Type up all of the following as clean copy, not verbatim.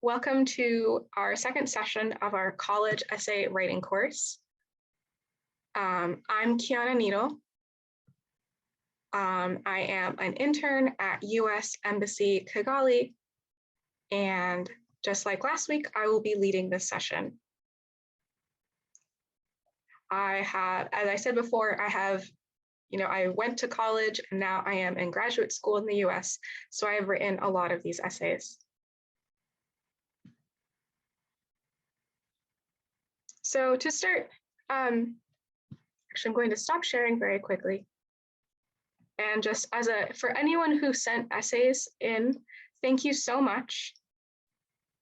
Welcome to our second session of our college essay writing course. I'm Kiana Needle. I am an intern at U.S. Embassy Kigali, and just like last week, I will be leading this session. As I said before, I went to college and now I am in graduate school in the U.S., so I have written a lot of these essays. So to start, actually, I'm going to stop sharing very quickly. And just for anyone who sent essays in, thank you so much.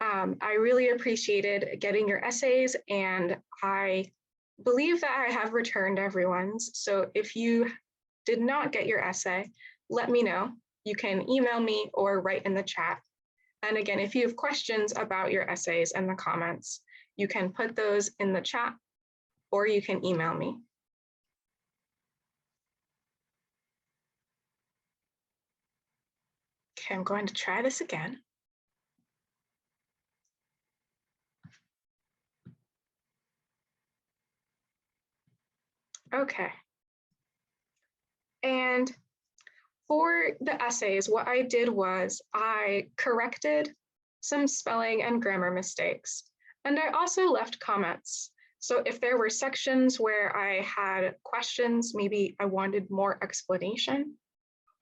I really appreciated getting your essays, and I believe that I have returned everyone's. So if you did not get your essay, let me know. You can email me or write in the chat. And again, if you have questions about your essays and the comments, you can put those in the chat or you can email me. Okay, I'm going to try this again. Okay. And for the essays, what I did was I corrected some spelling and grammar mistakes, and I also left comments. So if there were sections where I had questions, maybe I wanted more explanation,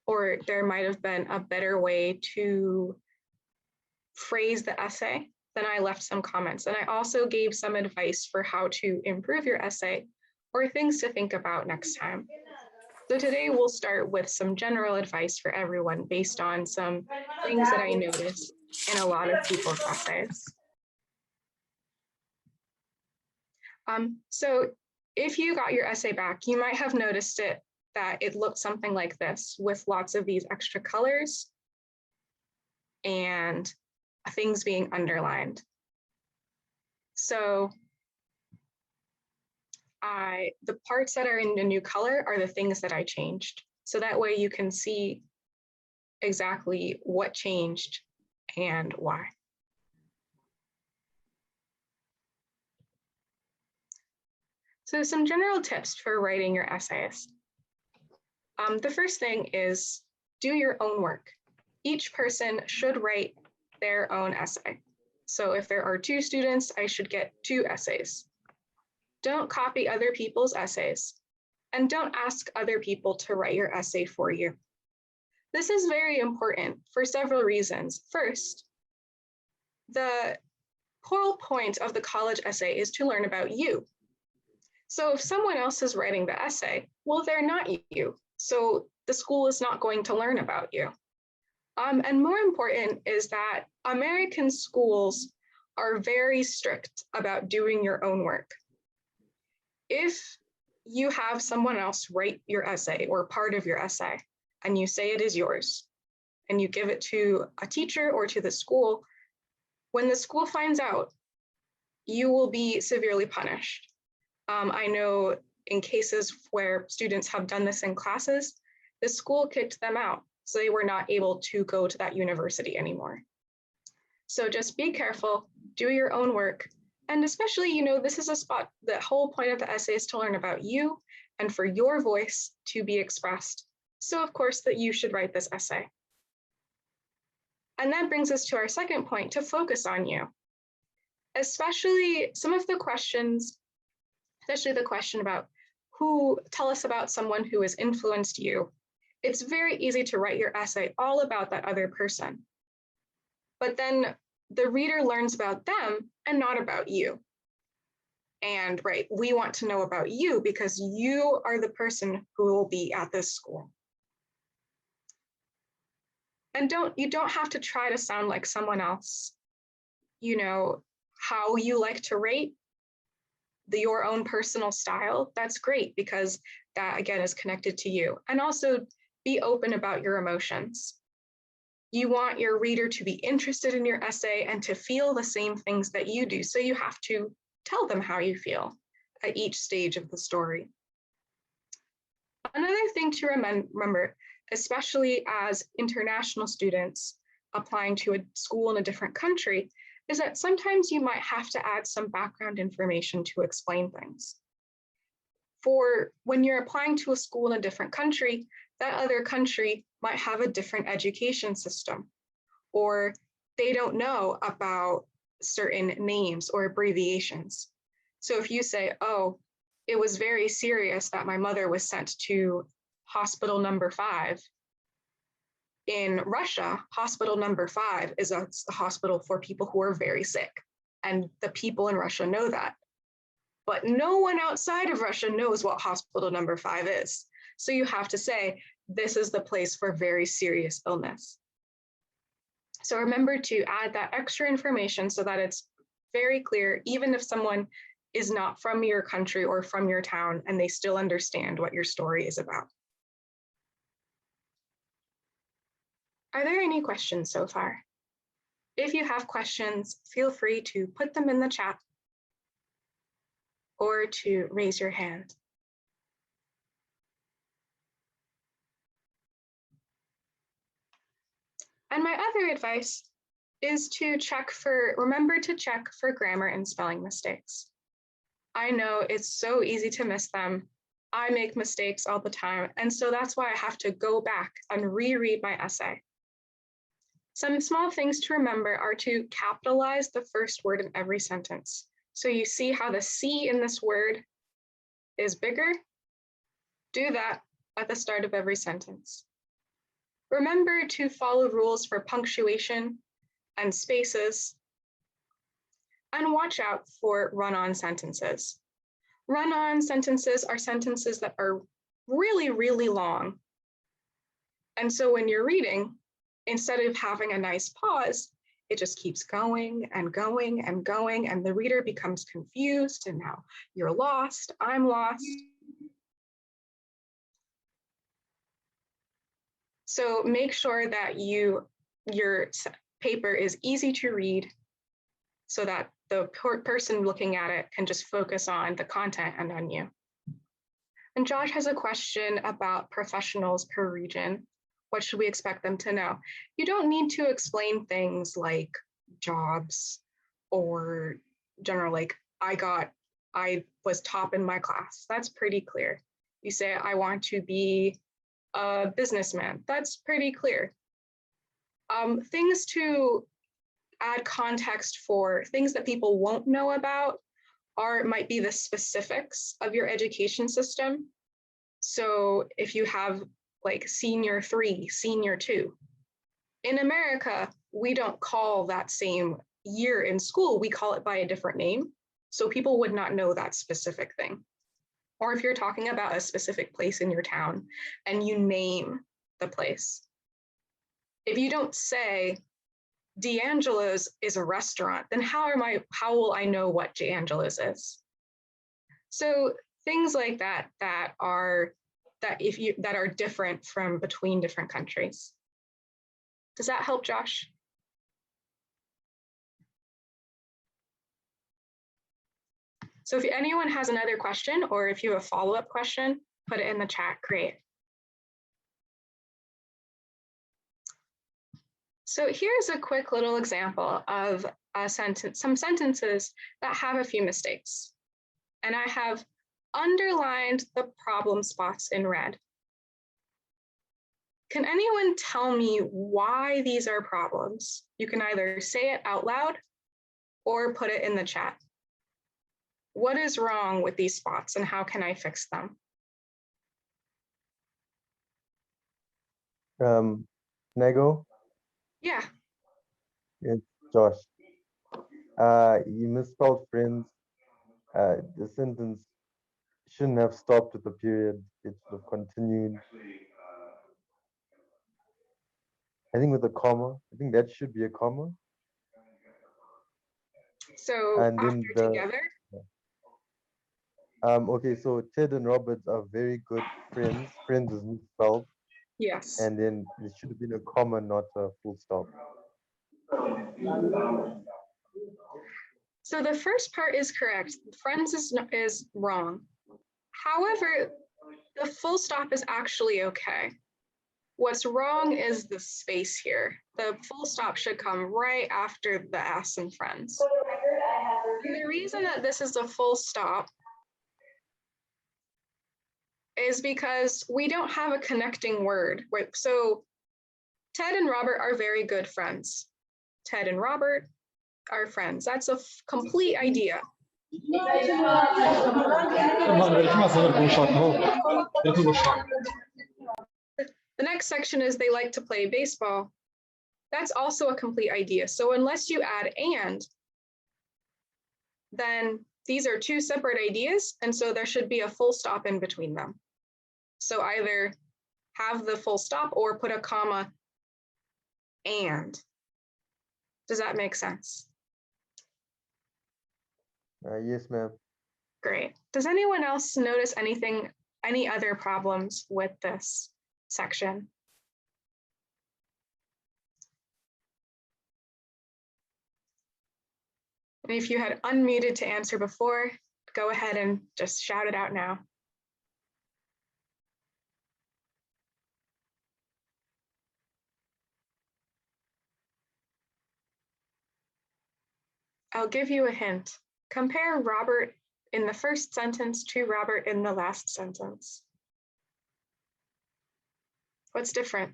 or there might have been a better way to phrase the essay, then I left some comments. And I also gave some advice for how to improve your essay or things to think about next time. So today we'll start with some general advice for everyone based on some things that I noticed in a lot of people's essays. So if you got your essay back, you might have noticed that it looked something like this with lots of these extra colors and things being underlined. So the parts that are in the new color are the things that I changed. So that way you can see exactly what changed and why. So some general tips for writing your essays. The first thing is do your own work. Each person should write their own essay. So if there are 2 students, I should get 2 essays. Don't copy other people's essays, and don't ask other people to write your essay for you. This is very important for several reasons. First, the whole point of the college essay is to learn about you. So if someone else is writing the essay, well, they're not you. So the school is not going to learn about you. And more important is that American schools are very strict about doing your own work. If you have someone else write your essay or part of your essay, and you say it is yours, and you give it to a teacher or to the school, when the school finds out, you will be severely punished. I know in cases where students have done this in classes, the school kicked them out, so they were not able to go to that university anymore. So just be careful, do your own work, and especially, this is a spot, the whole point of the essay is to learn about you and for your voice to be expressed. So of course that you should write this essay. And that brings us to our second point, to focus on you. Especially some of the questions, especially the question about tell us about someone who has influenced you. It's very easy to write your essay all about that other person. But then the reader learns about them and not about you. And we want to know about you because you are the person who will be at this school. And you don't have to try to sound like someone else. How you like to write, your own personal style, that's great because that again is connected to you. And also be open about your emotions. You want your reader to be interested in your essay and to feel the same things that you do. So you have to tell them how you feel at each stage of the story. Another thing to remember, especially as international students applying to a school in a different country, is that sometimes you might have to add some background information to explain things. For when you're applying to a school in a different country, that other country might have a different education system, or they don't know about certain names or abbreviations. So if you say, oh, it was very serious that my mother was sent to hospital number 5, in Russia, hospital number 5 is a hospital for people who are very sick. And the people in Russia know that. But no one outside of Russia knows what hospital number 5 is. So you have to say, this is the place for very serious illness. So remember to add that extra information so that it's very clear, even if someone is not from your country or from your town, and they still understand what your story is about. Are there any questions so far? If you have questions, feel free to put them in the chat or to raise your hand. And my other advice is to remember to check for grammar and spelling mistakes. I know it's so easy to miss them. I make mistakes all the time, and so that's why I have to go back and reread my essay. Some small things to remember are to capitalize the first word in every sentence. So you see how the C in this word is bigger? Do that at the start of every sentence. Remember to follow rules for punctuation and spaces, and watch out for run-on sentences. Run-on sentences are sentences that are really, really long. And so when you're reading, instead of having a nice pause, it just keeps going and going and going, and the reader becomes confused, and now you're lost, I'm lost. So make sure that your paper is easy to read so that the person looking at it can just focus on the content and on you. And Josh has a question about professionals per region. What should we expect them to know? You don't need to explain things like jobs or general, like I was top in my class. That's pretty clear. You say, I want to be a businessman. That's pretty clear. Things to add context for things that people won't know about might be the specifics of your education system. So if you have like senior 3, senior 2, in America, we don't call that same year in school, we call it by a different name. So people would not know that specific thing. Or if you're talking about a specific place in your town and you name the place, if you don't say D'Angelo's is a restaurant, then how will I know what D'Angelo's is? So things like that are different from between different countries. Does that help, Josh? So if anyone has another question, or if you have a follow-up question, put it in the chat, great. So here's a quick little example of some sentences that have a few mistakes. And I have underlined the problem spots in red. Can anyone tell me why these are problems? You can either say it out loud or put it in the chat. What is wrong with these spots and how can I fix them? Nego? Yeah. It's Josh. You misspelled friends. The sentence shouldn't have stopped with the period. It should have continued. I think with a comma. I think that should be a comma. So and then together? Okay, so Ted and Roberts are very good friends. Friends is misspelled. Yes. And then it should have been a comma, not a full stop. So the first part is correct. Friends is wrong. However, the full stop is actually okay. What's wrong is the space here. The full stop should come right after the S in friends. And the reason that this is a full stop is because we don't have a connecting word. So Ted and Robert are very good friends. Ted and Robert are friends. That's a complete idea. The next section is they like to play baseball. That's also a complete idea. So unless you add and, then these are two separate ideas. And so there should be a full stop in between them. So either have the full stop or put a comma and. Does that make sense? Yes, ma'am. Great. Does anyone else notice any other problems with this section? And if you had unmuted to answer before, go ahead and just shout it out now. I'll give you a hint. Compare Robert in the first sentence to Robert in the last sentence. What's different?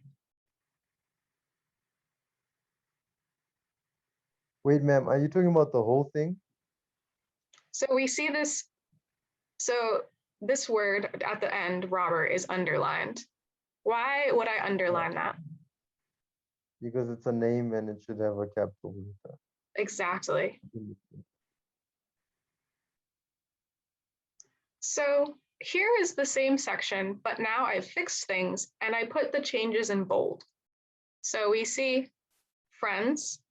Wait, ma'am, are you talking about the whole thing? So we see this, so this word at the end, Robert, is underlined. Why would I underline that? Because it's a name and it should have a capital letter. Exactly. So here is the same section, but now I've fixed things and I put the changes in bold. So we see friends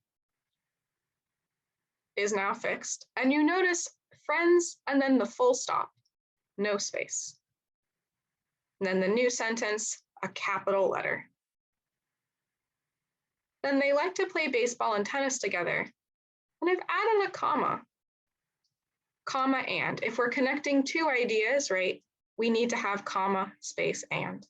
is now fixed. And you notice friends and then the full stop, no space. And then the new sentence, a capital letter. Then they like to play baseball and tennis together. And I've added a comma and. If we're connecting two ideas, right, we need to have comma, space, and.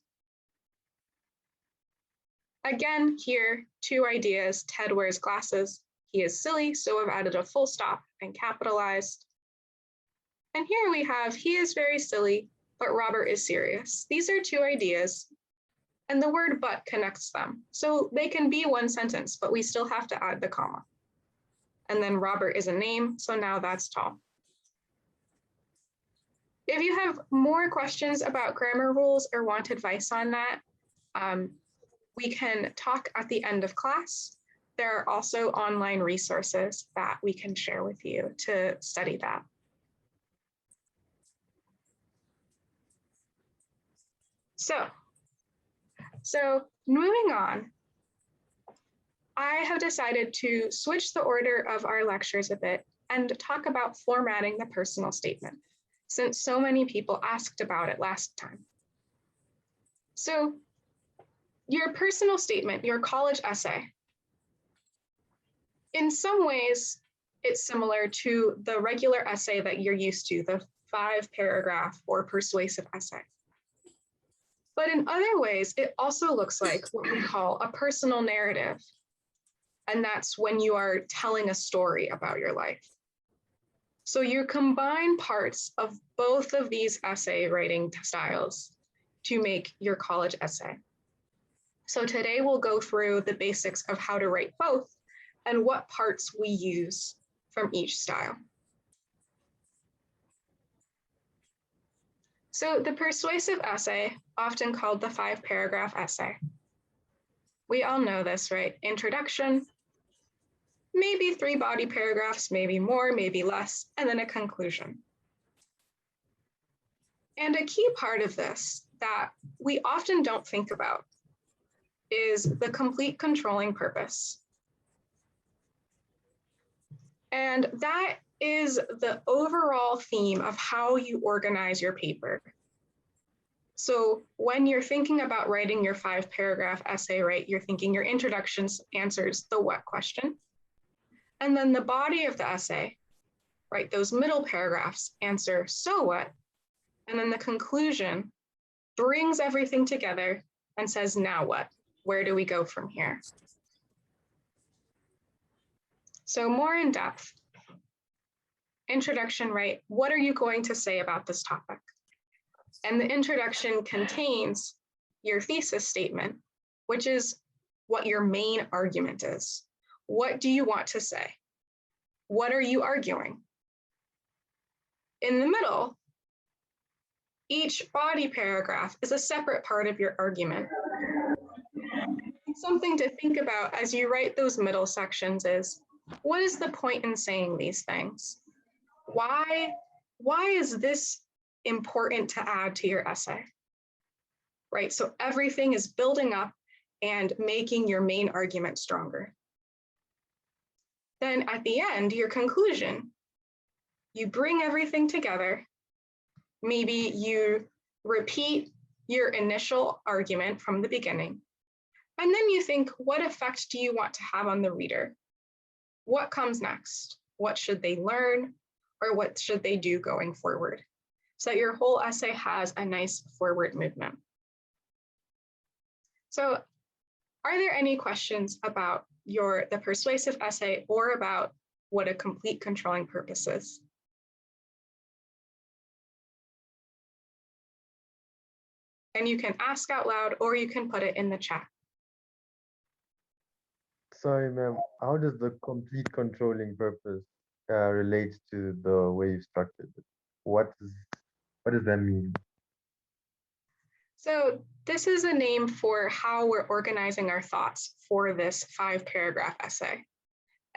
Again, here, two ideas. Ted wears glasses. He is silly, so I've added a full stop and capitalized. And here we have, he is very silly, but Robert is serious. These are two ideas, and the word but connects them. So they can be one sentence, but we still have to add the comma. And then Robert is a name, so now that's Tom. If you have more questions about grammar rules or want advice on that, we can talk at the end of class. There are also online resources that we can share with you to study that. So moving on, I have decided to switch the order of our lectures a bit and talk about formatting the personal statement, since so many people asked about it last time. So your personal statement, your college essay, in some ways, it's similar to the regular essay that you're used to, the 5-paragraph or persuasive essay. But in other ways, it also looks like what we call a personal narrative. And that's when you are telling a story about your life. So you combine parts of both of these essay writing styles to make your college essay. So today we'll go through the basics of how to write both and what parts we use from each style. So the persuasive essay, often called the 5-paragraph essay. We all know this, right? Introduction, maybe 3 body paragraphs, maybe more, maybe less, and then a conclusion. And a key part of this that we often don't think about is the complete controlling purpose. And that is the overall theme of how you organize your paper. So when you're thinking about writing your 5-paragraph essay, right, you're thinking your introduction answers the what question. And then the body of the essay, right, those middle paragraphs answer so what. And then the conclusion brings everything together and says, now what? Where do we go from here? So more in depth. Introduction, right? What are you going to say about this topic? And the introduction contains your thesis statement, which is what your main argument is. What do you want to say? What are you arguing? In the middle, each body paragraph is a separate part of your argument. Something to think about as you write those middle sections is, what is the point in saying these things? Why is this important to add to your essay? Right, so everything is building up and making your main argument stronger. Then at the end, your conclusion, you bring everything together. Maybe you repeat your initial argument from the beginning. And then you think, what effect do you want to have on the reader? What comes next? What should they learn? Or what should they do going forward? So that your whole essay has a nice forward movement. So are there any questions about the persuasive essay or about what a complete controlling purpose is? And you can ask out loud or you can put it in the chat. Sorry, ma'am. How does the complete controlling purpose relate to the way you structured it? What does that mean? So this is a name for how we're organizing our thoughts for this 5-paragraph essay.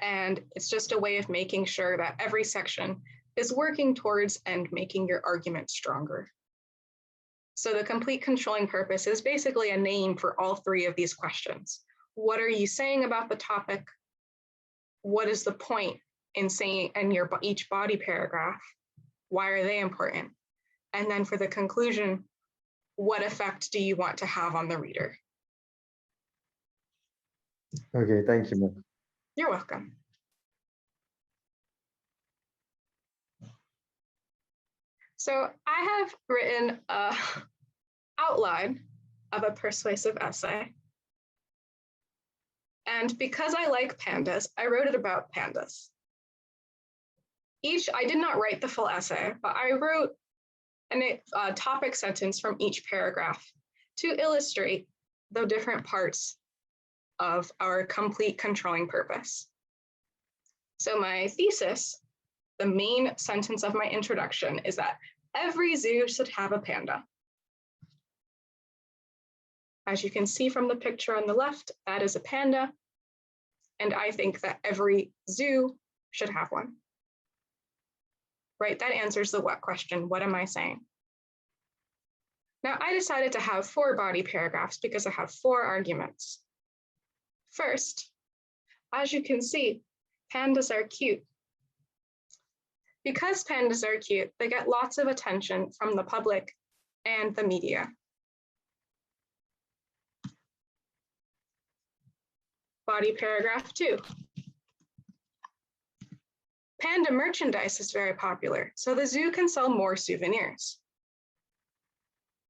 And it's just a way of making sure that every section is working towards and making your argument stronger. So the complete controlling purpose is basically a name for all 3 of these questions. What are you saying about the topic? What is the point in saying in each body paragraph? Why are they important? And then for the conclusion, what effect do you want to have on the reader? Okay, thank you, ma'am. You're welcome. So I have written an outline of a persuasive essay. And because I like pandas, I wrote it about pandas. I did not write the full essay, but I wrote a topic sentence from each paragraph to illustrate the different parts of our complete controlling purpose. So my thesis, the main sentence of my introduction, is that every zoo should have a panda. As you can see from the picture on the left, that is a panda. And I think that every zoo should have one. Right, that answers the what question. What am I saying? Now I decided to have 4 body paragraphs because I have 4 arguments. First, as you can see, pandas are cute. Because pandas are cute, they get lots of attention from the public and the media. Body paragraph 2. Panda merchandise is very popular, so the zoo can sell more souvenirs.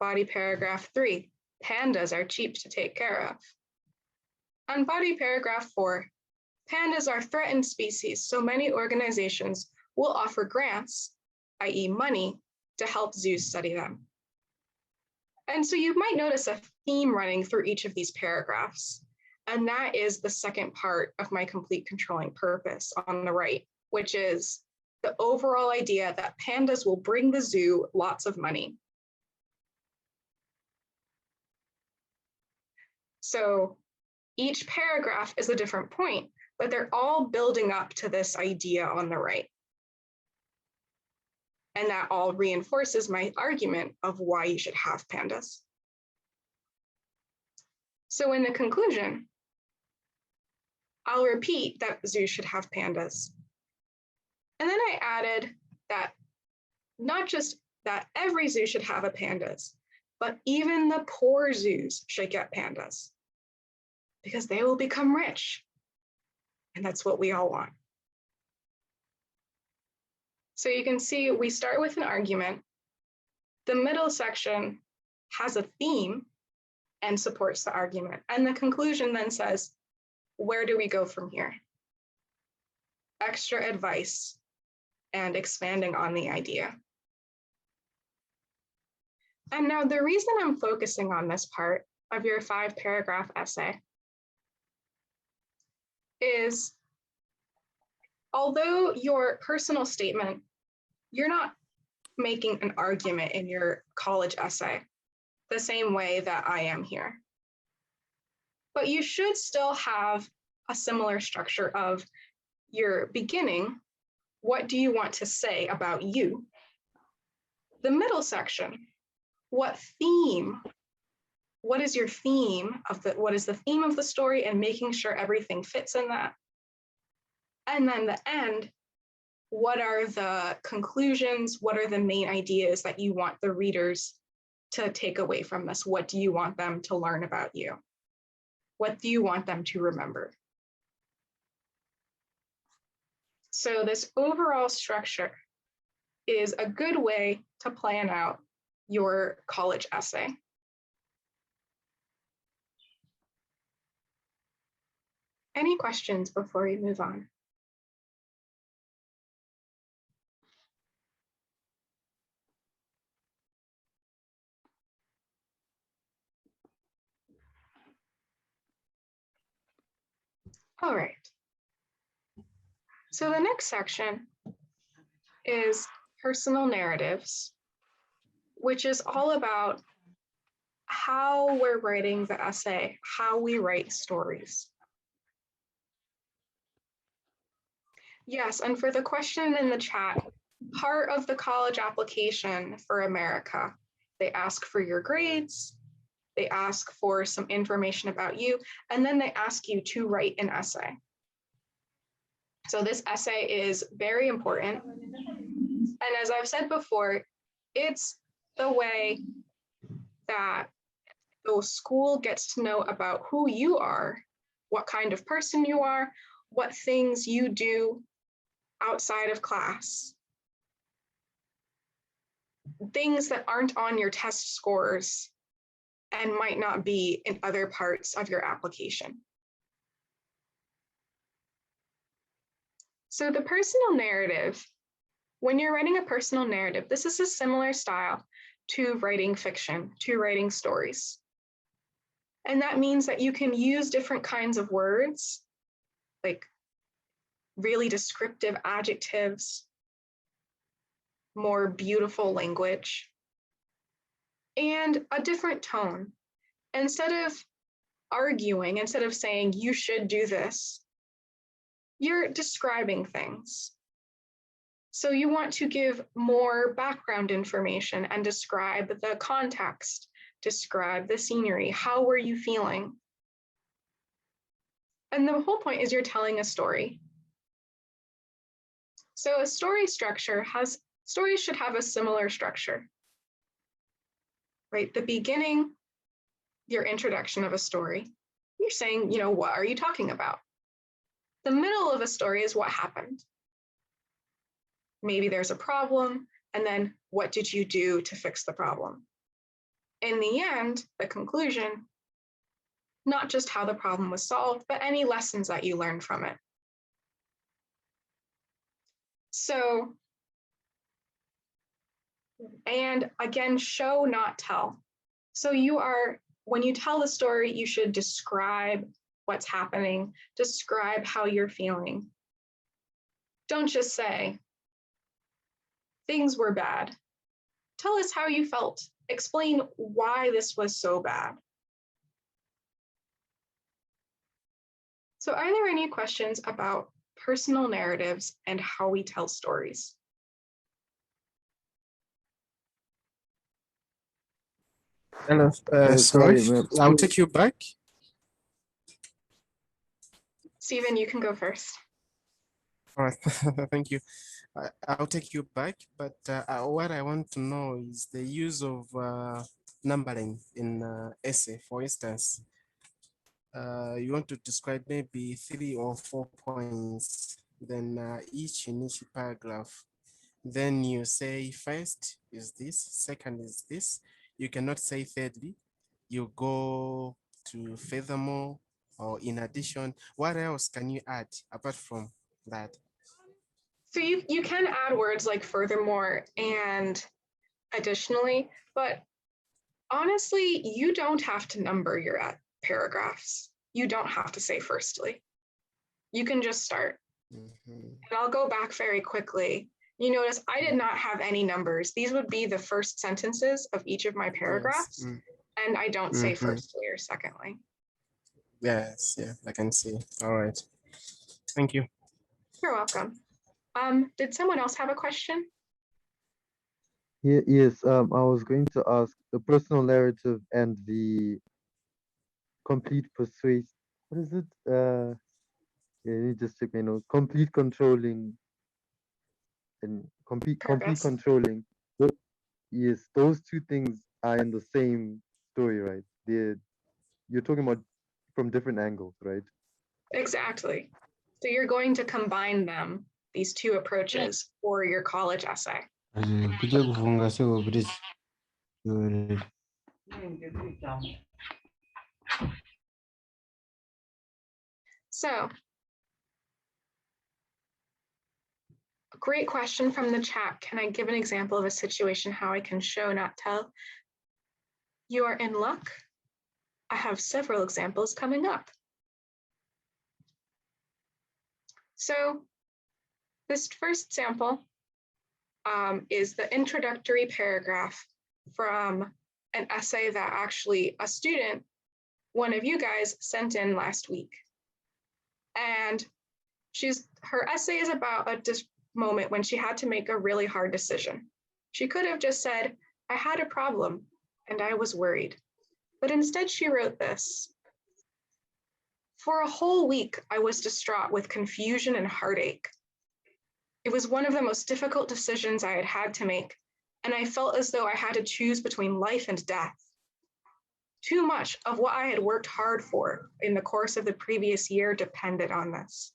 Body paragraph 3. Pandas are cheap to take care of. On body paragraph 4, pandas are threatened species, so many organizations will offer grants, i.e. money, to help zoos study them. And so you might notice a theme running through each of these paragraphs, and that is the second part of my complete controlling purpose on the right, which is the overall idea that pandas will bring the zoo lots of money. So each paragraph is a different point, but they're all building up to this idea on the right. And that all reinforces my argument of why you should have pandas. So in the conclusion, I'll repeat that zoos should have pandas. And then I added that not just that every zoo should have a pandas, but even the poor zoos should get pandas because they will become rich. And that's what we all want. So you can see we start with an argument. The middle section has a theme, and supports the argument. And the conclusion then says, where do we go from here? Extra advice and expanding on the idea. And now the reason I'm focusing on this part of your 5-paragraph essay is, although your personal statement, you're not making an argument in your college essay the same way that I am here. But you should still have a similar structure of your beginning. What do you want to say about you? The middle section, what theme? What is your theme of what is the theme of the story, and making sure everything fits in that? And then the end, what are the conclusions? What are the main ideas that you want the readers to take away from this? What do you want them to learn about you? What do you want them to remember? So this overall structure is a good way to plan out your college essay. Any questions before we move on? All right. So the next section is personal narratives, which is all about how we're writing the essay, how we write stories. Yes, and for the question in the chat, part of the college application for America, they ask for your grades, they ask for some information about you, and then they ask you to write an essay. So this essay is very important. And as I've said before, it's the way that the school gets to know about who you are, what kind of person you are, what things you do outside of class, things that aren't on your test scores and might not be in other parts of your application. So the personal narrative, when you're writing a personal narrative, this is a similar style to writing fiction, to writing stories. And that means that you can use different kinds of words, like really descriptive adjectives, more beautiful language, and a different tone. Instead of arguing, instead of saying you should do this, you're describing things. So you want to give more background information and describe the context, describe the scenery. How were you feeling? And the whole point is you're telling a story. So a story structure stories should have a similar structure, right? The beginning, your introduction of a story. You're saying, what are you talking about? The middle of a story is what happened. Maybe there's a problem, and then what did you do to fix the problem? In the end, the conclusion, not just how the problem was solved, but any lessons that you learned from it. So, and again, show, not tell. So when you tell the story, you should describe what's happening, describe how you're feeling. Don't just say, things were bad. Tell us how you felt. Explain why this was so bad. So are there any questions about personal narratives and how we tell stories? Hello, sorry, I'll take you back. Stephen, you can go first. All right, thank you. I'll take you back, but what I want to know is the use of numbering in essay. For instance, you want to describe maybe 3 or 4 points, then each in each paragraph. Then you say first is this, second is this. You cannot say thirdly. you go to furthermore or in addition. What else can you add apart from that? So you can add words like furthermore and additionally, but honestly, you don't have to number your paragraphs. You don't have to say firstly. You can just start. Mhm. And I'll go back very quickly. You notice I did not have any numbers. These would be the first sentences of each of my paragraphs. Yes. And I don't say Mhm. firstly or secondly. Yes, yeah, I can see. All right. Thank you. You're welcome. Did someone else have a question? Yes, I was going to ask the personal narrative and the complete persuasive. What is it? Yeah, let me just check my notes. Complete controlling and complete Paragraphs. controlling. Yes, those two things are in the same story, right? You're talking about from different angles, right? Exactly. So you're going to combine them, these two approaches, for your college essay. Kuja kufunga sio please. So, great question from the chat. Can I give an example of a situation how I can show, not tell? You are in luck. I have several examples coming up. So this first sample is the introductory paragraph from an essay that actually a student, one of you guys, sent in last week. And her essay is about a moment when she had to make a really hard decision. She could have just said, I had a problem and I was worried. But instead she wrote this. For a whole week, I was distraught with confusion and heartache. It was one of the most difficult decisions I had had to make, and I felt as though I had to choose between life and death. Too much of what I had worked hard for in the course of the previous year depended on this.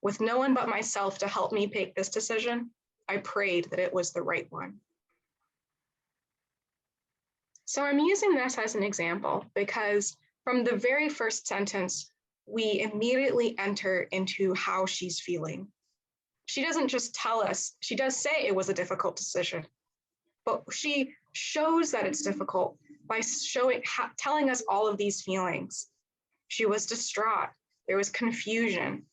With no one but myself to help me make this decision, I prayed that it was the right one. So I'm using this as an example because from the very first sentence, we immediately enter into how she's feeling. She doesn't just tell us, she does say it was a difficult decision, but she shows that it's difficult by telling us all of these feelings. She was distraught. There was confusion,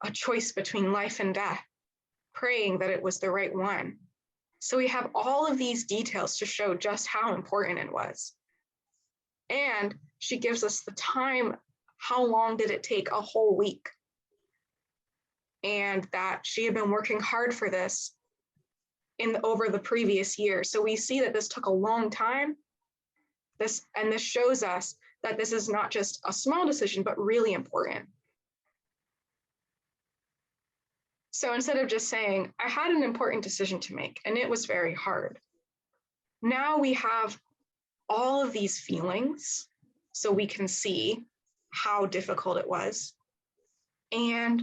a choice between life and death, praying that it was the right one. So we have all of these details to show just how important it was. And she gives us the time. How long did it take? A whole week. And that she had been working hard for this over the previous year. So we see that this took a long time. This shows us that this is not just a small decision, but really important. So instead of just saying, I had an important decision to make, and it was very hard. Now we have all of these feelings, so we can see how difficult it was. And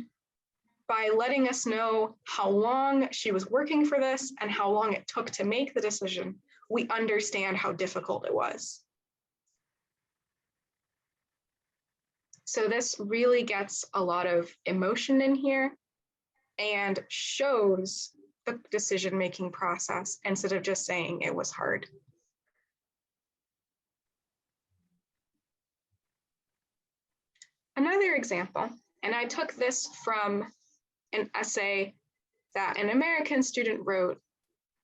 by letting us know how long she was working for this and how long it took to make the decision, we understand how difficult it was. So this really gets a lot of emotion in here and shows the decision-making process instead of just saying it was hard. Another example, and I took this from an essay that an American student wrote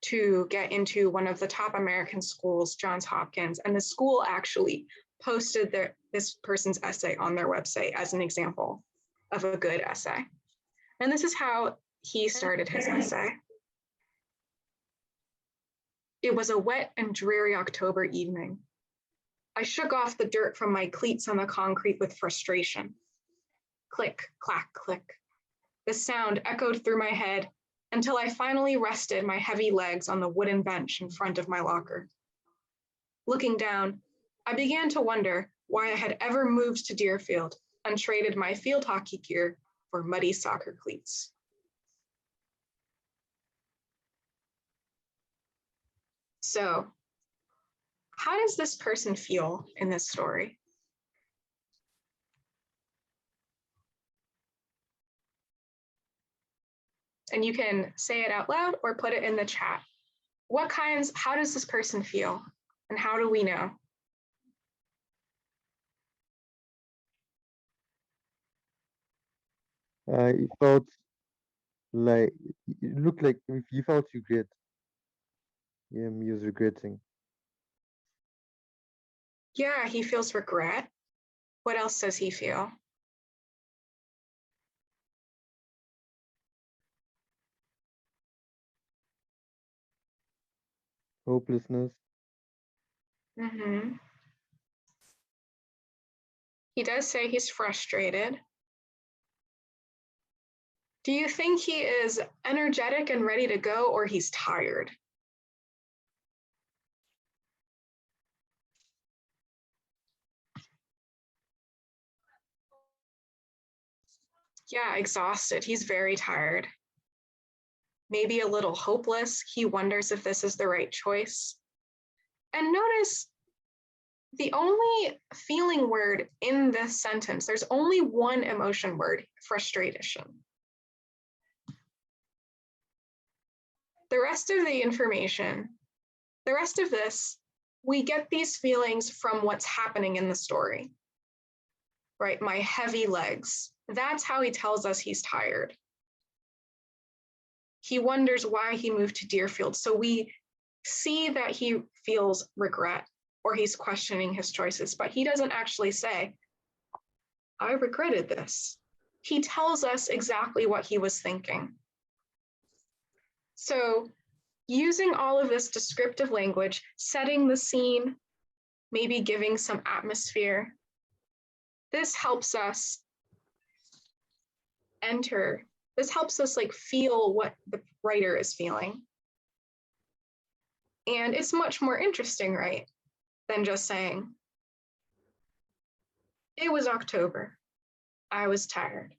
to get into one of the top American schools, Johns Hopkins, and the school actually posted this person's essay on their website as an example of a good essay. And this is how he started his essay. It was a wet and dreary October evening. I shook off the dirt from my cleats on the concrete with frustration. Click, clack, click. The sound echoed through my head until I finally rested my heavy legs on the wooden bench in front of my locker. Looking down, I began to wonder why I had ever moved to Deerfield and traded my field hockey gear for muddy soccer cleats. So How does this person feel in this story? And you can say it out loud or put it in the chat. How does this person feel? And how do we know? It felt like, it looked like if he felt regret. Yeah, he was regretting. Yeah, he feels regret. What else does he feel? Hopelessness. Mm-hmm. He does say he's frustrated. Do you think he is energetic and ready to go, or he's tired? Yeah, exhausted. He's very tired. Maybe a little hopeless. He wonders if this is the right choice. And notice the only feeling word in this sentence, there's only one emotion word, frustration. The rest of the information, the rest of this, we get these feelings from what's happening in the story, right? My heavy legs. That's how he tells us he's tired. He wonders why he moved to Deerfield. So we see that he feels regret or he's questioning his choices, but he doesn't actually say, I regretted this. He tells us exactly what he was thinking. So using all of this descriptive language, setting the scene, maybe giving some atmosphere, this helps us feel what the writer is feeling. And it's much more interesting, right, than just saying, it was October. I was tired.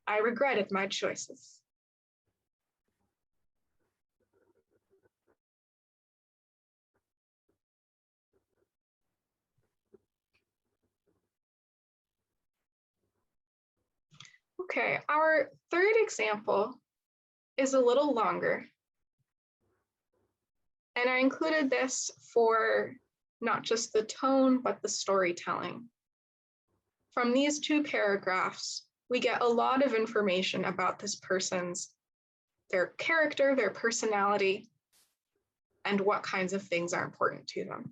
I regretted my choices. Okay, our third example is a little longer. And I included this for not just the tone, but the storytelling. From these two paragraphs, we get a lot of information about this person's, their character, their personality, and what kinds of things are important to them.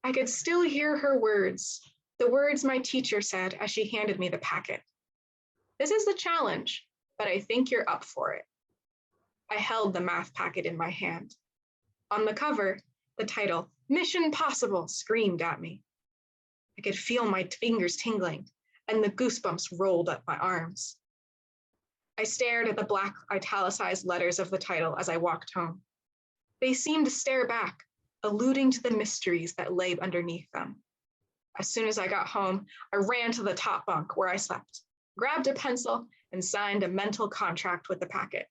I could still hear her words, the words my teacher said as she handed me the packet. This is the challenge, but I think you're up for it. I held the math packet in my hand. On the cover, the title, Mission Possible, screamed at me. I could feel my fingers tingling, and the goosebumps rolled up my arms. I stared at the black italicized letters of the title as I walked home. They seemed to stare back, alluding to the mysteries that lay underneath them. As soon as I got home, I ran to the top bunk where I slept, grabbed a pencil, and signed a mental contract with the packet.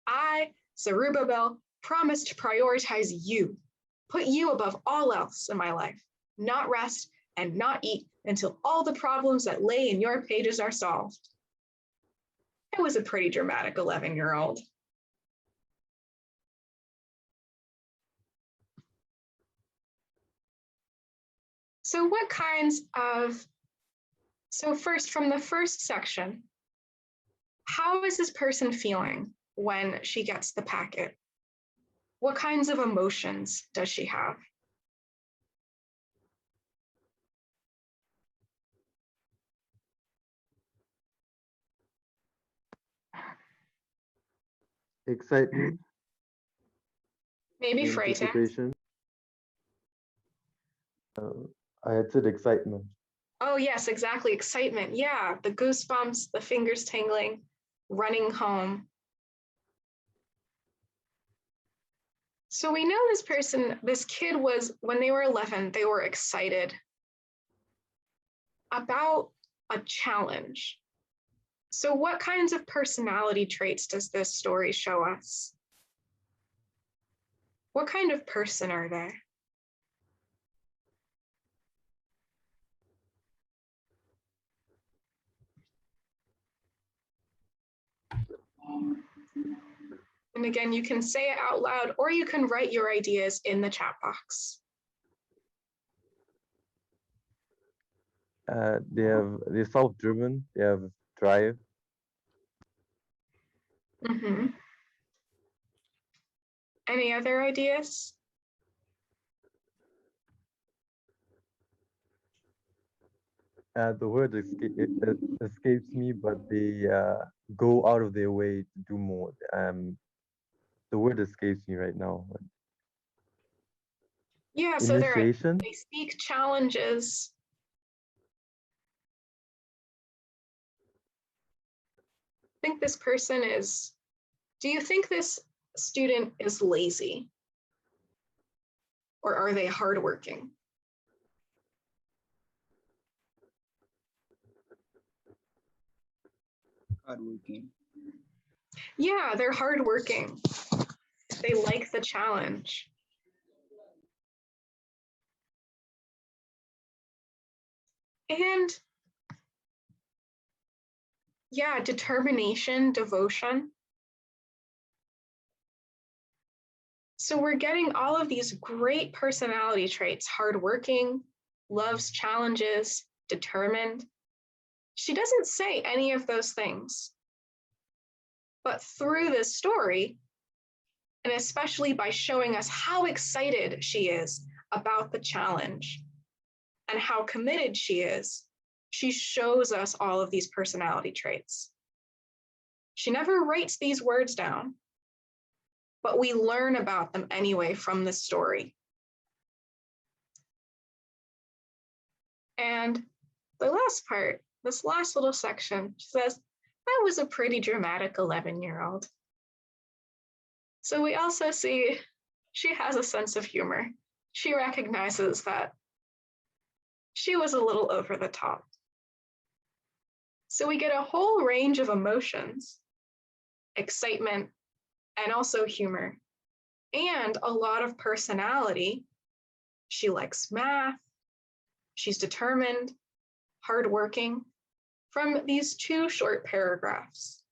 I, Zerubbabel, promise to prioritize you, put you above all else in my life, not rest and not eat until all the problems that lay in your pages are solved. I was a pretty dramatic 11-year-old. So first, from the first section, how is this person feeling when she gets the packet? What kinds of emotions does she have? Excitement. Maybe frightened. Anticipation. I had said excitement. Oh yes, exactly, excitement. Yeah, the goosebumps, the fingers tingling, running home. So we know this kid was, when they were 11, they were excited about a challenge. So what kinds of personality traits does this story show us? What kind of person are they? And again, you can say it out loud or you can write your ideas in the chat box. They're self-driven, they have drive. Any other ideas? The word escapes me, but they go out of their way to do more. The word escapes me right now. Yeah, so Initiation. they seek challenges. I think this person is, do you think this student is lazy? Or are they hardworking? Hardworking. Yeah, they're hardworking. They like the challenge. And yeah, determination, devotion. So we're getting all of these great personality traits: hardworking, loves challenges, determined. She doesn't say any of those things. But through this story, and especially by showing us how excited she is about the challenge and how committed she is, she shows us all of these personality traits. She never writes these words down, but we learn about them anyway from the story. And the last part, this last little section, she says, I was a pretty dramatic 11-year-old. So we also see she has a sense of humor. She recognizes that she was a little over the top. So we get a whole range of emotions, excitement, and also humor, and a lot of personality. She likes math, she's determined, hardworking, from these 2 short paragraphs.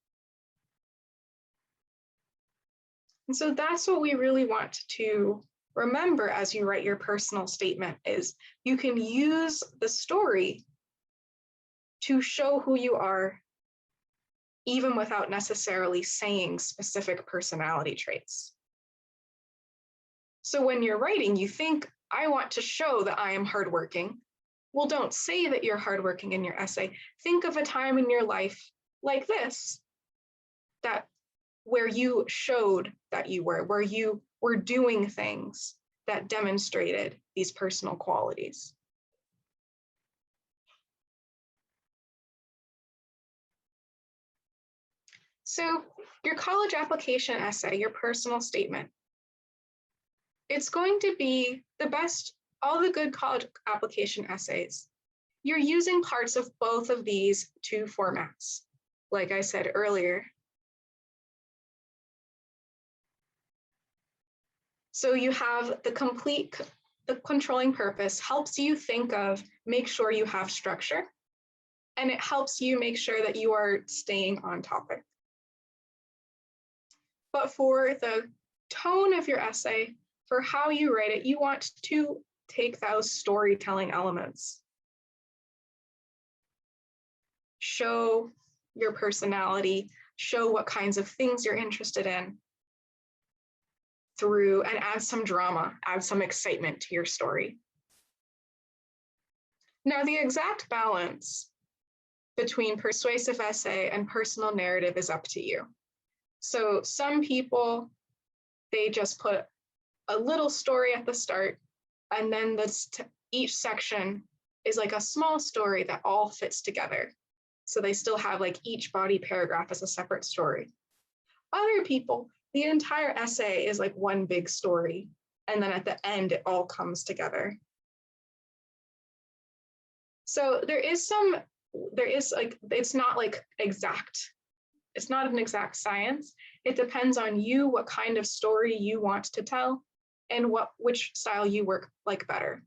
And so that's what we really want to remember as you write your personal statement, is you can use the story to show who you are, even without necessarily saying specific personality traits. So when you're writing, you think, I want to show that I am hardworking. Well, don't say that you're hardworking in your essay. Think of a time in your life like this, where you showed that you were, where you were doing things that demonstrated these personal qualities. So your college application essay, your personal statement, it's going to be the best, all the good college application essays. You're using parts of both of these 2 formats, like I said earlier. So you have the controlling purpose helps you think of, make sure you have structure, and it helps you make sure that you are staying on topic. But for the tone of your essay, for how you write it, you want to take those storytelling elements. Show your personality, show what kinds of things you're interested in through, and add some drama, add some excitement to your story. Now, the exact balance between persuasive essay and personal narrative is up to you. So some people, they just put a little story at the start, and then each section is like a small story that all fits together. So they still have like each body paragraph as a separate story. Other people, the entire essay is like one big story, and then at the end, it all comes together. So there is some there is like, it's not like exact. It's not an exact science. It depends on you, what kind of story you want to tell, and which style you work like better.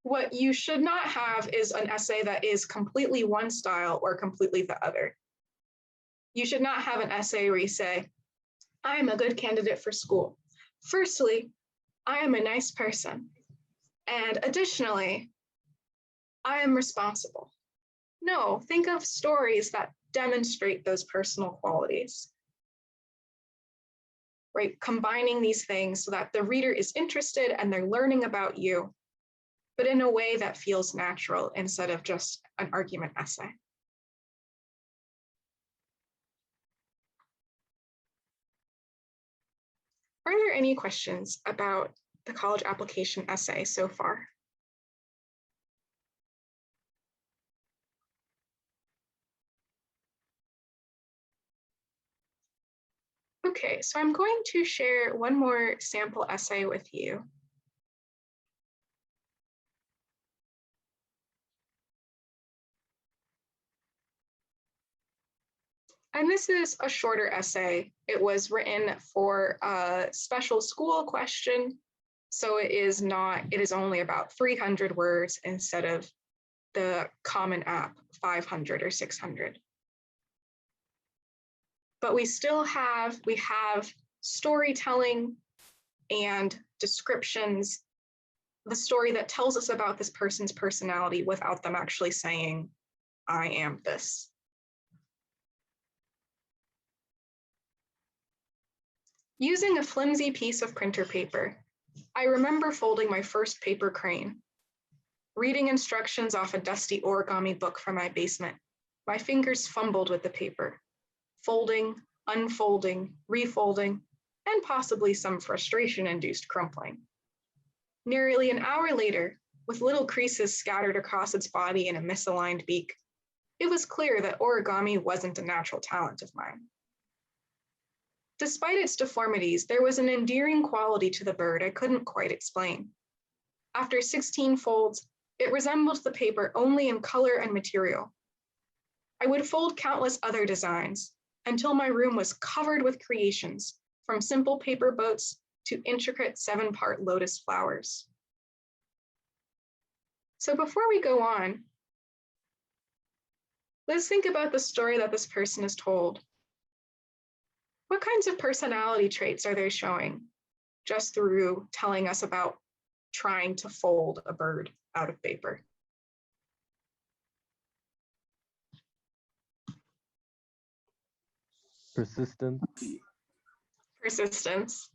What you should not have is an essay that is completely one style or completely the other. You should not have an essay where you say, I am a good candidate for school. Firstly, I am a nice person. And additionally, I am responsible. No, think of stories that demonstrate those personal qualities. Right? Combining these things so that the reader is interested and they're learning about you, but in a way that feels natural instead of just an argument essay. Are there any questions about the college application essay so far? Okay, so I'm going to share one more sample essay with you. And this is a shorter essay. It was written for a special school question. So it is only about 300 words instead of the Common App 500 or 600. But we have storytelling and descriptions, the story that tells us about this person's personality without them actually saying, I am this. Using a flimsy piece of printer paper, I remember folding my first paper crane. Reading instructions off a dusty origami book from my basement, my fingers fumbled with the paper, folding, unfolding, refolding, and possibly some frustration-induced crumpling. Nearly an hour later, with little creases scattered across its body and a misaligned beak, it was clear that origami wasn't a natural talent of mine. Despite its deformities, there was an endearing quality to the bird I couldn't quite explain. After 16 folds, it resembled the paper only in color and material. I would fold countless other designs until my room was covered with creations, from simple paper boats to intricate 7-part lotus flowers. So before we go on, let's think about the story that this person is told. What kinds of personality traits are they showing just through telling us about trying to fold a bird out of paper? Persistent. Persistence.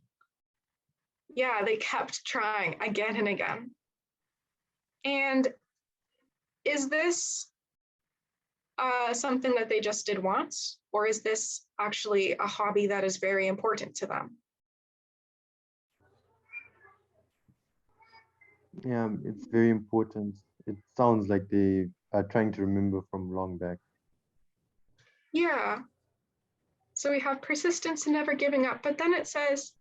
Yeah, they kept trying again and again. And is this something that they just did once, or is this actually a hobby that is very important to them? Yeah, it's very important. It sounds like they are trying to remember from long back. Yeah. So we have persistence and never giving up, but then it says,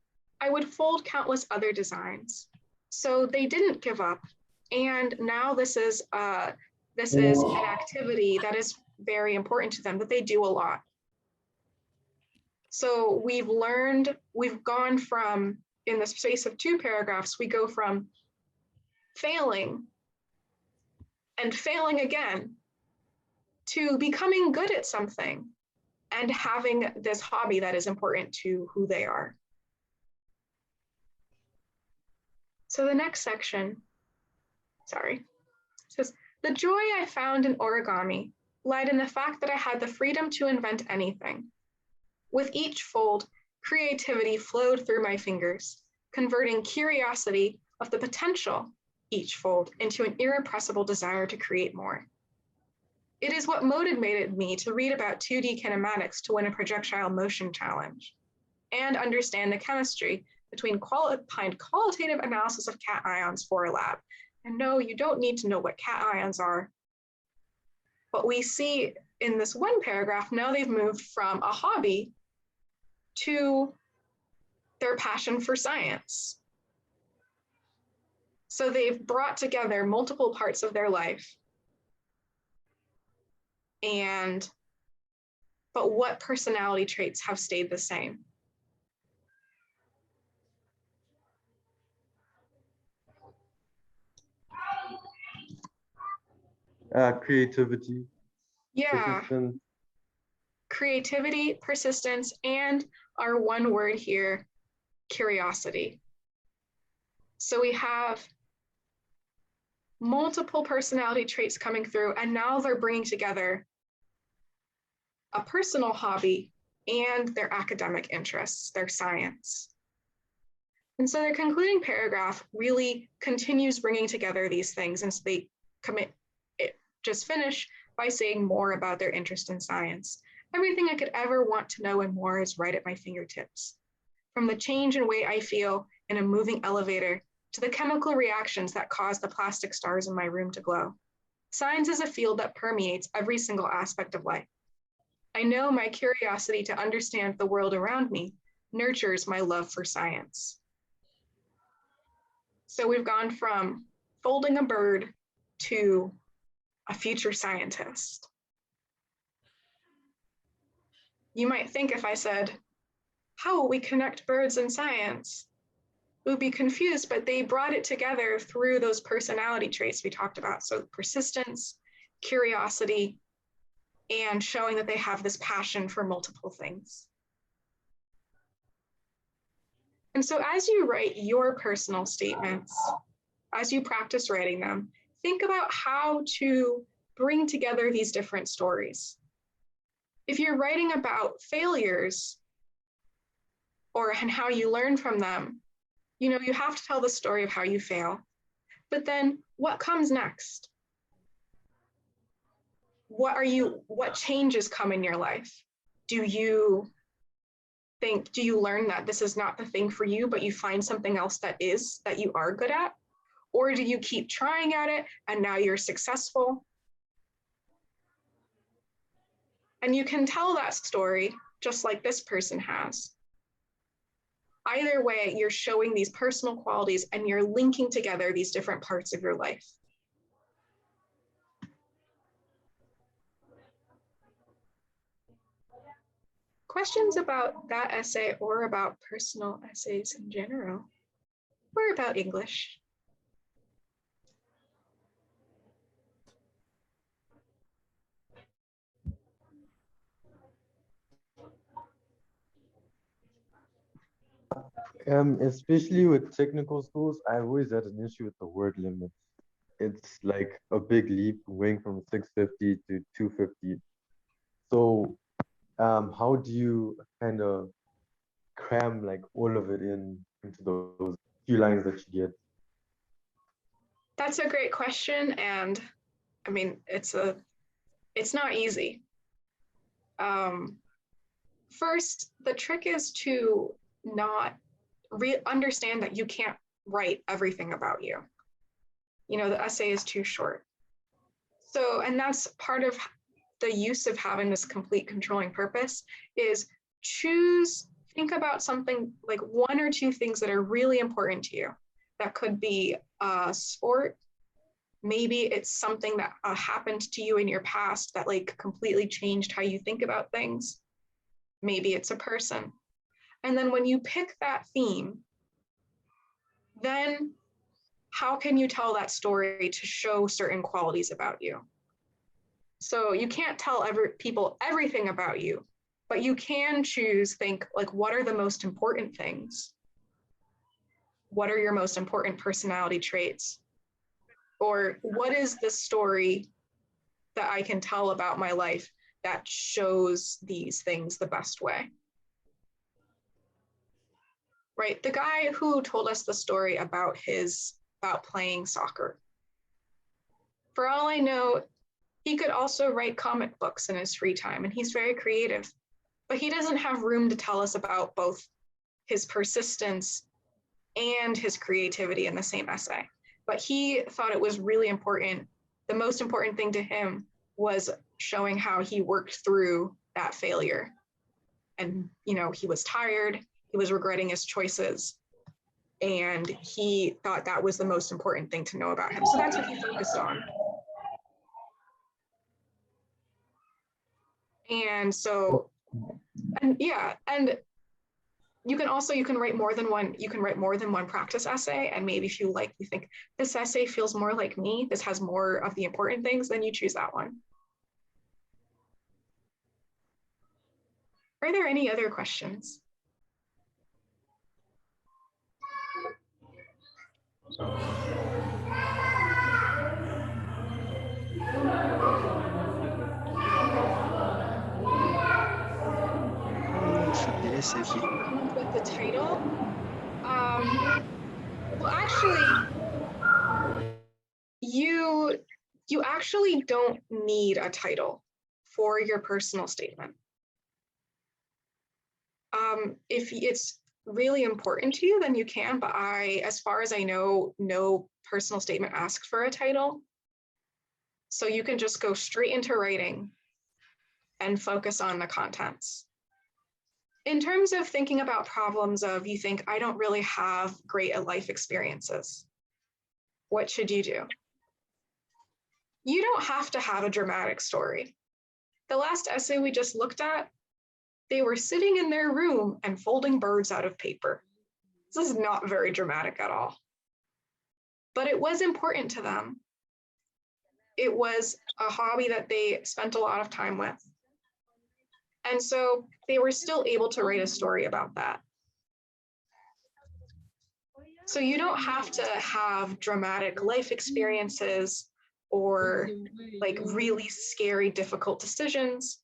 I would fold countless other designs. So they didn't give up. And now this is an activity that is very important to them, that they do a lot. So we've gone from, in the space of 2 paragraphs, we go from failing and failing again to becoming good at something and having this hobby that is important to who they are. So the next section, says, the joy I found in origami lied in the fact that I had the freedom to invent anything. With each fold, creativity flowed through my fingers, converting curiosity of the potential each fold into an irrepressible desire to create more. It is what motivated me to read about 2D kinematics to win a projectile motion challenge and understand the chemistry behind qualitative analysis of cat ions for a lab. And no, you don't need to know what cat ions are. But we see in this 1 paragraph, now they've moved from a hobby to their passion for science. So they've brought together multiple parts of their life but what personality traits have stayed the same? Creativity, Yeah, persistence. creativity, persistence, and our one word here, curiosity. So we have multiple personality traits coming through, and now they're bringing together a personal hobby and their academic interests, their science. And so their concluding paragraph really continues bringing together these things, and so they just finish by saying more about their interest in science. Everything I could ever want to know and more is right at my fingertips. From the change in way I feel in a moving elevator to the chemical reactions that cause the plastic stars in my room to glow. Science is a field that permeates every single aspect of life. I know my curiosity to understand the world around me nurtures my love for science. So we've gone from folding a bird to a future scientist. You might think if I said, how will we connect birds and science? It would be confused, but they brought it together through those personality traits we talked about. So persistence, curiosity, and showing that they have this passion for multiple things. And so as you write your personal statements, as you practice writing them, think about how to bring together these different stories. If you're writing about failures and how you learn from them, you have to tell the story of how you fail. But then what comes next? What changes come in your life? Do you learn that this is not the thing for you, but you find something else that you are good at? Or do you keep trying at it and now you're successful? And you can tell that story just like this person has. Either way, you're showing these personal qualities and you're linking together these different parts of your life. Questions about that essay or about personal essays in general, or about English? Especially with technical schools, I've always had an issue with the word limit. It's like a big leap going from 650 to 250. So how do you kind of cram like all of it into those few lines that you get? That's a great question, and I mean it's not easy. First, the trick is to not understand that you can't write everything about you. The essay is too short. So, and that's part of the use of having this complete controlling purpose is think about something like one or two things that are really important to you. That could be a sport. Maybe it's something that happened to you in your past that like completely changed how you think about things. Maybe it's a person. And then when you pick that theme, then how can you tell that story to show certain qualities about you? So you can't tell people everything about you, but you can think like, what are the most important things? What are your most important personality traits? Or what is the story that I can tell about my life that shows these things the best way? Right, the guy who told us the story about playing soccer. For all I know, he could also write comic books in his free time, and he's very creative, but he doesn't have room to tell us about both his persistence and his creativity in the same essay. But he thought it was really important. The most important thing to him was showing how he worked through that failure. And, he was tired, he was regretting his choices, and he thought that was the most important thing to know about him. So that's what he focused on. And so, and yeah, and you can write more than one practice essay. And maybe if you think this essay feels more like me, this has more of the important things, then you choose that one. Are there any other questions? For the essay fee. Come up with the title. Well, actually, you actually don't need a title for your personal statement. If it's really important to you, then you can, but as far as I know, no personal statement asks for a title. So you can just go straight into writing and focus on the contents. In terms of thinking about problems of you think, I don't really have great life experiences, what should you do? You don't have to have a dramatic story. The last essay we just looked at, they were sitting in their room and folding birds out of paper. This is not very dramatic at all. But it was important to them. It was a hobby that they spent a lot of time with. And so they were still able to write a story about that. So you don't have to have dramatic life experiences or like really scary, difficult decisions.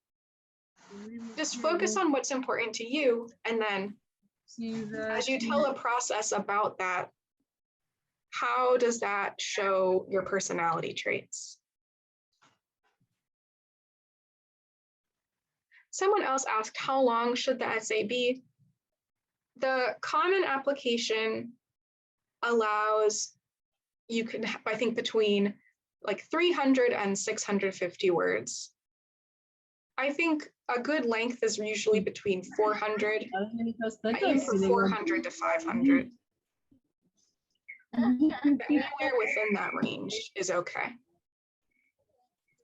Just focus on what's important to you. And then as you tell a process about that, how does that show your personality traits? Someone else asked, how long should the essay be? The Common Application allows, you can, I think, between like 300 and 650 words. I think a good length is usually between 400. I aim for 400 to 500. Anywhere within that range is okay.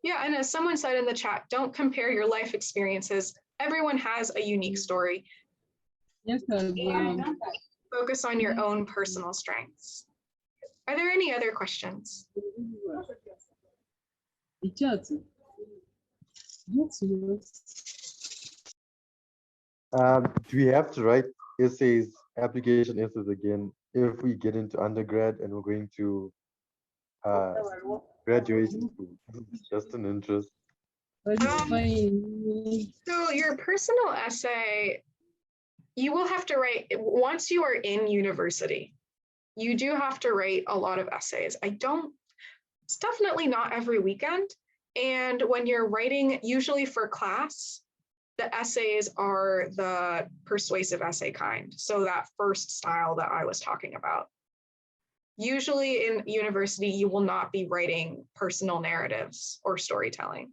Yeah, and as someone said in the chat, don't compare your life experiences. Everyone has a unique story. And focus on your own personal strengths. Are there any other questions? Do we have to write essays, application essays again if we get into undergrad and we're going to graduation school? Just an interest. So your personal essay, you will have to write, once you are in university, you do have to write a lot of essays. It's definitely not every weekend. And when you're writing, usually for class, the essays are the persuasive essay kind. So that first style that I was talking about. Usually in university, you will not be writing personal narratives or storytelling.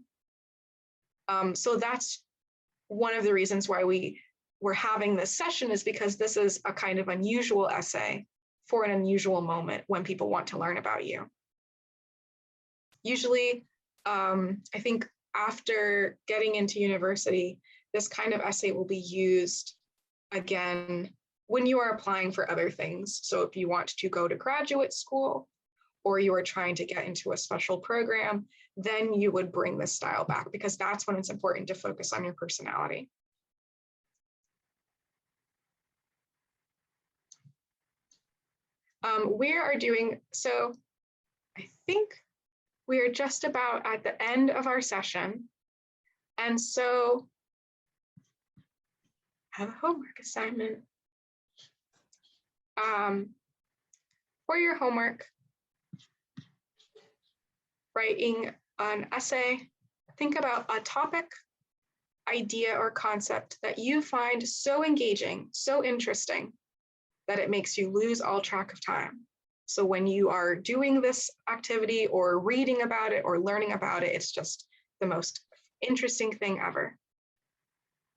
So that's one of the reasons why we're having this session, is because this is a kind of unusual essay for an unusual moment when people want to learn about you. Usually, I think after getting into university, this kind of essay will be used again when you are applying for other things. So if you want to go to graduate school or you are trying to get into a special program, then you would bring this style back, because that's when it's important to focus on your personality. We are doing, so I think we are just about at the end of our session. And so I have a homework assignment. For your homework, writing an essay, think about a topic, idea, or concept that you find so engaging, so interesting, that it makes you lose all track of time. So when you are doing this activity or reading about it or learning about it, it's just the most interesting thing ever.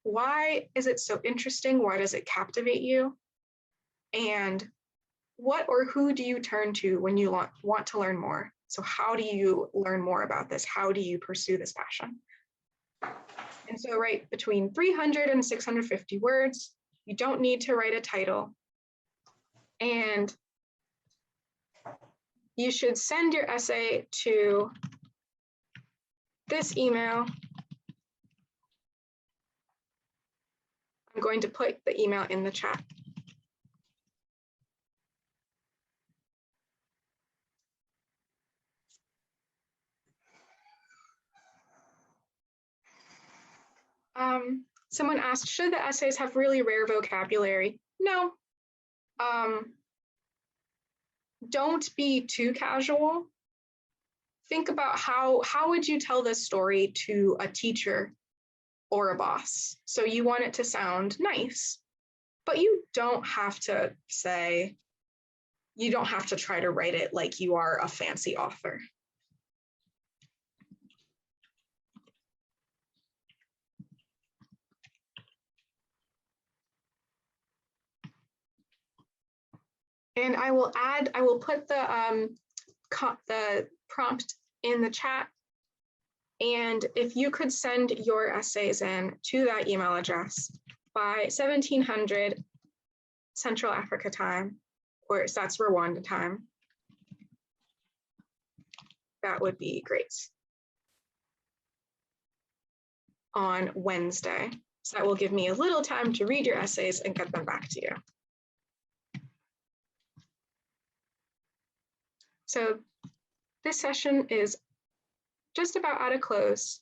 Why is it so interesting? Why does it captivate you? And what or who do you turn to when you want to learn more? So how do you learn more about this? How do you pursue this passion? And so write between 300 and 650 words. You don't need to write a title. And you should send your essay to this email. I'm going to put the email in the chat. Someone asked, should the essays have really rare vocabulary? No. Don't be too casual. Think about how would you tell this story to a teacher or a boss? So you want it to sound nice, but you don't have to try to write it like you are a fancy author. And I will put the prompt in the chat. And if you could send your essays in to that email address by 1700 Central Africa time, or that's Rwanda time, that would be great. On Wednesday. So that will give me a little time to read your essays and get them back to you. So this session is just about at a close.